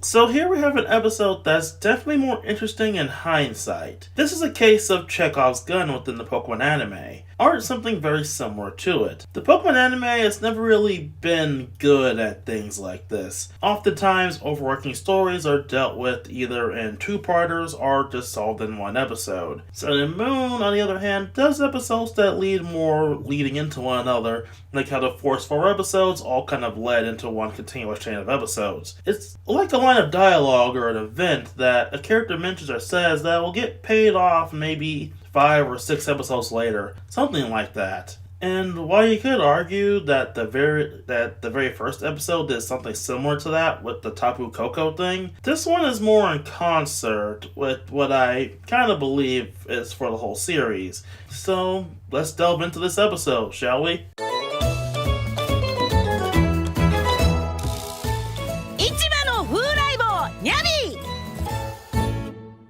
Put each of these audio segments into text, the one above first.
So here we have an episode that's definitely more interesting in hindsight. This is a case of Chekhov's gun within the Pokemon anime, or something very similar to it. The Pokemon anime has never really been good at things like this. Oftentimes, overarching stories are dealt with either in two-parters or just solved in one episode. Sun and Moon, on the other hand, does episodes that lead more leading into one another, like how the first 4 episodes all kind of led into one continuous chain of episodes. It's like a line of dialogue or an event that a character mentions or says that will get paid off maybe 5 or 6 episodes later, something like that. And while you could argue that the very first episode did something similar to that with the Tapu Koko thing, this one is more in concert with what I kind of believe is for the whole series. So let's delve into this episode, shall we?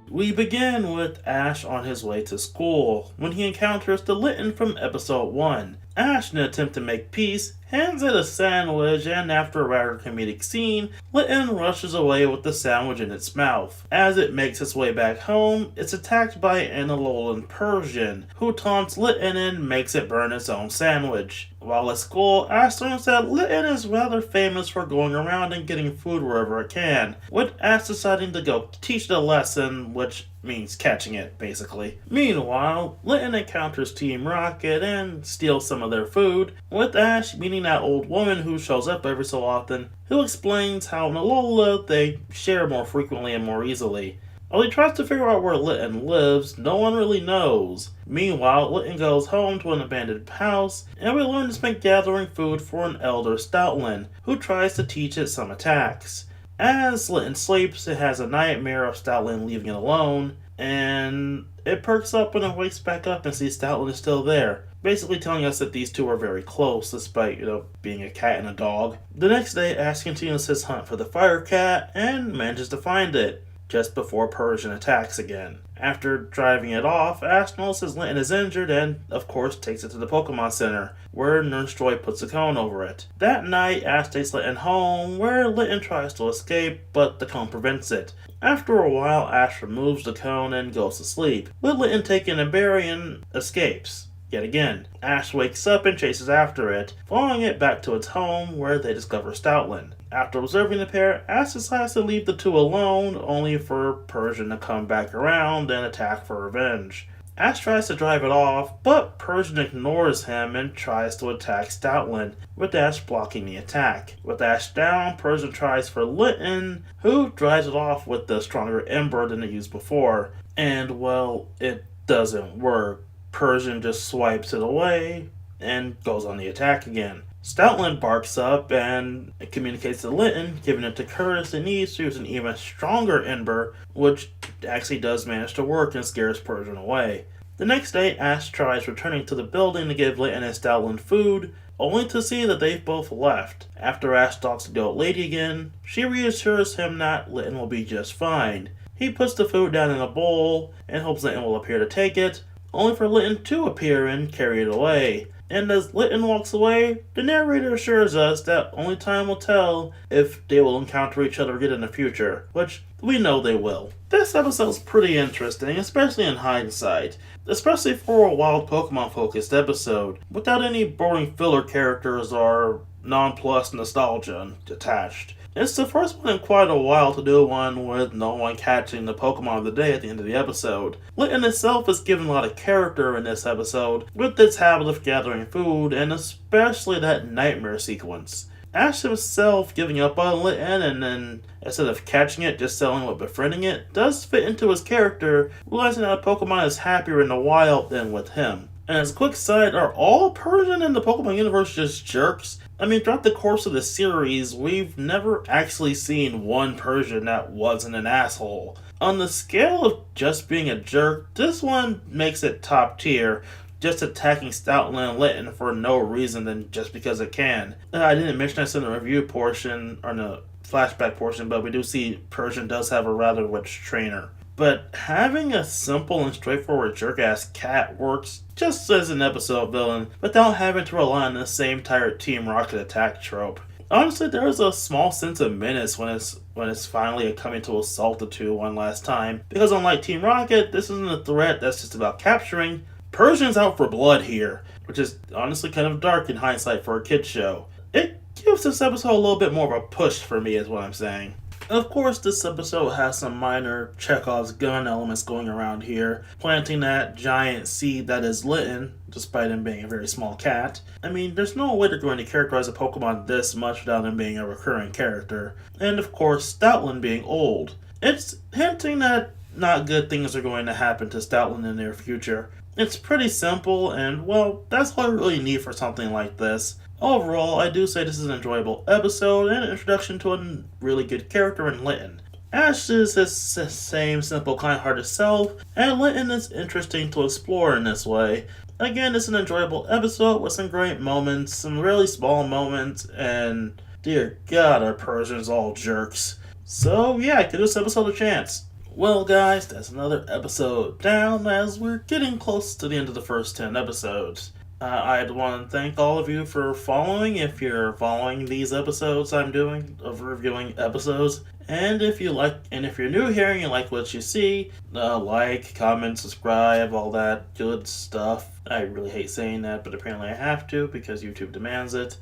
We begin with Ash on his way to school when he encounters the Litten from episode 1. Ash, in an attempt to make peace, hands it a sandwich, and after a rather comedic scene, Litten rushes away with the sandwich in its mouth. As it makes its way back home, it's attacked by an Alolan Persian, who taunts Litten and makes it burn its own sandwich. While at school, Ash learns that Litten is rather famous for going around and getting food wherever it can, with Ash deciding to go teach it a lesson, which means catching it, basically. Meanwhile, Litten encounters Team Rocket and steals some of their food, with Ash meeting that old woman who shows up every so often, who explains how in Alola they share more frequently and more easily. While he tries to figure out where Litten lives, no one really knows. Meanwhile, Litten goes home to an abandoned house, and we learn it's been gathering food for an elder Stoutland, who tries to teach it some attacks. As Litten sleeps, it has a nightmare of Stoutland leaving it alone, and it perks up when it wakes back up and sees Stoutland is still there, basically telling us that these two are very close, despite, being a cat and a dog. The next day, Ash continues his hunt for the Fire Cat, and manages to find it, just before Persian attacks again. After driving it off, Ash notices Litten is injured and, of course, takes it to the Pokemon Center, where Nurse Joy puts a cone over it. That night, Ash takes Litten home, where Litten tries to escape, but the cone prevents it. After a while, Ash removes the cone and goes to sleep, with Litten taking a berry and escapes. Yet again, Ash wakes up and chases after it, following it back to its home, where they discover Stoutland. After observing the pair, Ash decides to leave the two alone, only for Persian to come back around and attack for revenge. Ash tries to drive it off, but Persian ignores him and tries to attack Stoutland, with Ash blocking the attack. With Ash down, Persian tries for Litten, who drives it off with the stronger Ember than it used before. And, well, it doesn't work. Persian just swipes it away and goes on the attack again. Stoutland barks up and communicates to Litten, giving it the courage it needs to use an even stronger Ember, which actually does manage to work and scares Persian away. The next day, Ash tries returning to the building to give Litten and Stoutland food, only to see that they've both left. After Ash talks to the old lady again, she reassures him that Litten will be just fine. He puts the food down in a bowl and hopes Litten will appear to take it, only for Litten to appear and carry it away. And as Litten walks away, the narrator assures us that only time will tell if they will encounter each other again in the future, which we know they will. This episode's pretty interesting, especially in hindsight, especially for a wild Pokemon focused episode, without any boring filler characters or nonplussed nostalgia attached. It's the first one in quite a while to do one with no one catching the Pokemon of the day at the end of the episode. Litten itself is given a lot of character in this episode, with its habit of gathering food, and especially that nightmare sequence. Ash himself giving up on Litten and then, instead of catching it, just selling with befriending it, does fit into his character, realizing that Pokemon is happier in the wild than with him. And as a quick side, are all Persian in the Pokemon universe just jerks? I mean, throughout the course of the series, we've never actually seen one Persian that wasn't an asshole. On the scale of just being a jerk, this one makes it top tier, just attacking Stoutland and Litten for no reason than just because it can. I didn't mention this in the review portion, or in the flashback portion, but we do see Persian does have a rather rich trainer. But having a simple and straightforward jerk-ass cat works just as an episode villain without having to rely on the same tired Team Rocket attack trope. Honestly, there is a small sense of menace when it's finally coming to assault the two one last time. Because unlike Team Rocket, this isn't a threat that's just about capturing. Persian's out for blood here, which is honestly kind of dark in hindsight for a kids show. It gives this episode a little bit more of a push for me, is what I'm saying. Of course, this episode has some minor Chekhov's gun elements going around here, planting that giant seed that is Litten, despite him being a very small cat. I mean, there's no way they're going to characterize a Pokemon this much without him being a recurring character. And of course, Stoutland being old. It's hinting that not good things are going to happen to Stoutland in the near future. It's pretty simple, and well, that's all I really need for something like this. Overall, I do say this is an enjoyable episode and an introduction to a really good character in Litten. Ash is his same simple, kind-hearted self, and Litten is interesting to explore in this way. Again, it's an enjoyable episode with some great moments, some really small moments, and dear God, our Persians all jerks. So yeah, give this episode a chance. Well, guys, that's another episode down as we're getting close to the end of the first 10 episodes. I'd want to thank all of you for following, if you're following these episodes I'm doing of reviewing episodes. And if you're new here and you like what you see, like, comment, subscribe, all that good stuff. I really hate saying that, but apparently I have to because YouTube demands it.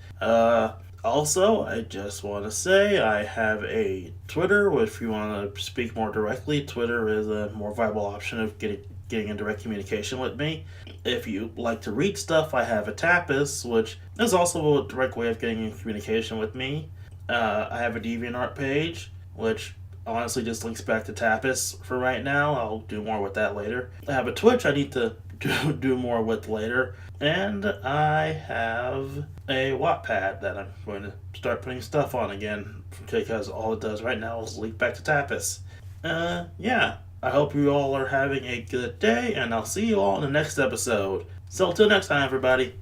Also, I just want to say I have a Twitter. If you want to speak more directly, Twitter is a more viable option of getting in direct communication with me. If you like to read stuff, I have a Tapas, which is also a direct way of getting in communication with me. I have a DeviantArt page, which honestly just links back to Tapas for right now. I'll do more with that later. I have a Twitch I need to do more with later. And I have a Wattpad that I'm going to start putting stuff on again, because all it does right now is link back to Tapas. Yeah. I hope you all are having a good day, and I'll see you all in the next episode. So, till next time, everybody.